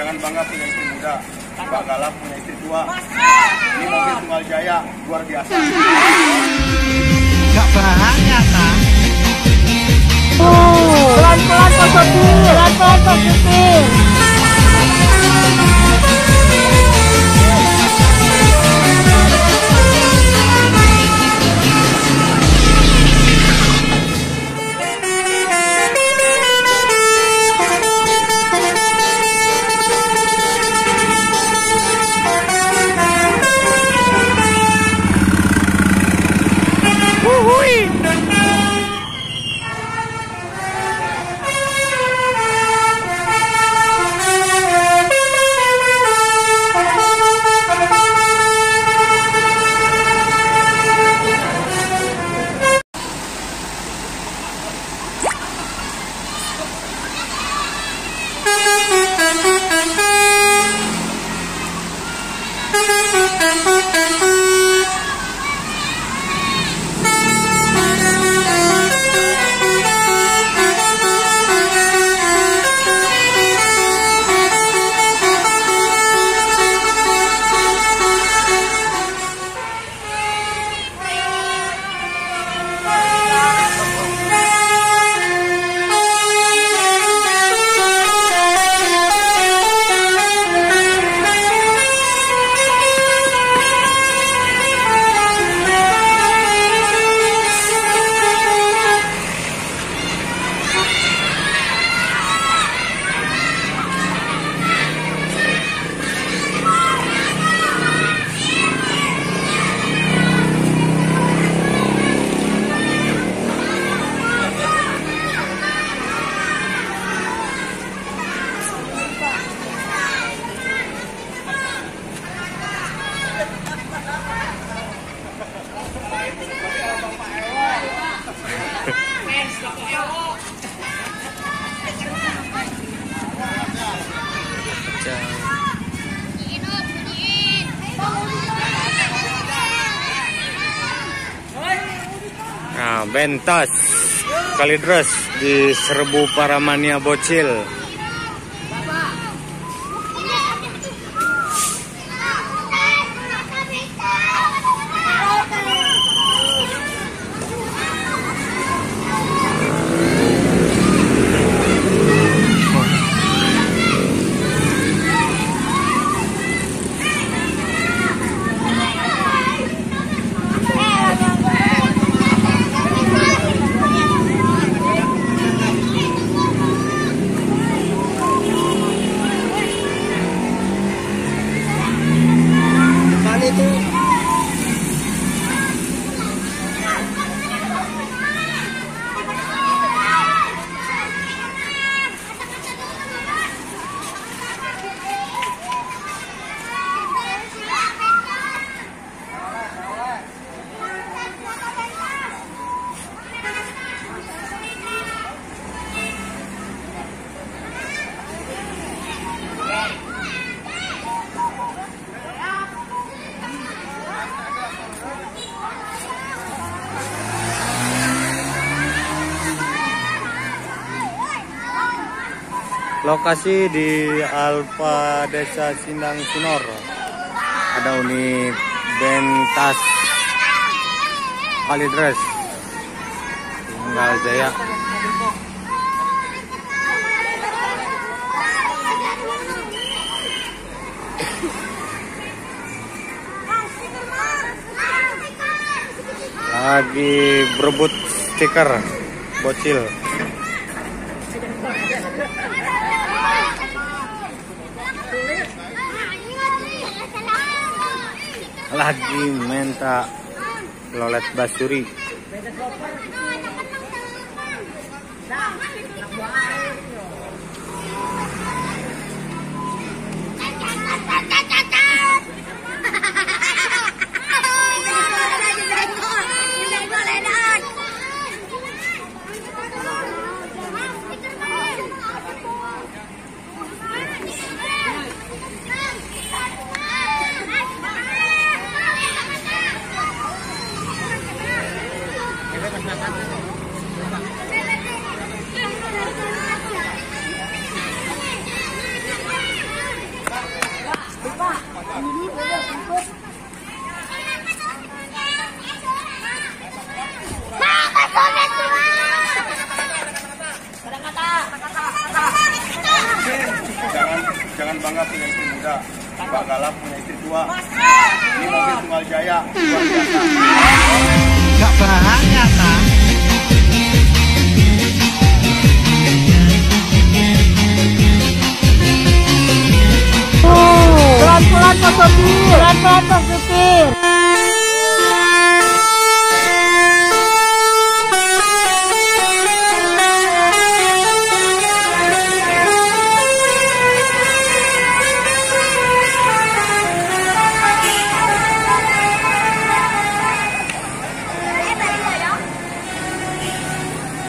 jangan bangga punya istri muda, banggalah punya istri tua. Ini mobil Tunggal Jaya, luar biasa. Gak bahaya kan? Pelan-pelan Pak Sopir, pelan-pelan Pak Sopir. Nah, pentas Kalideres diserbu para mania bocil. Lokasi di Alfa Desa Sindang Sinor. Ada unit pentas Kalideres Tunggal Jaya. Lagi berebut stiker bocil. Lagi minta lolet basuri. bangga punya istri muda, Pak Galak punya istri tua. Ini mobil Tunggal Jaya, luar biasa. Gak bahaya kan? Pelan-pelan Pak Sobi, pelan-pelan Pak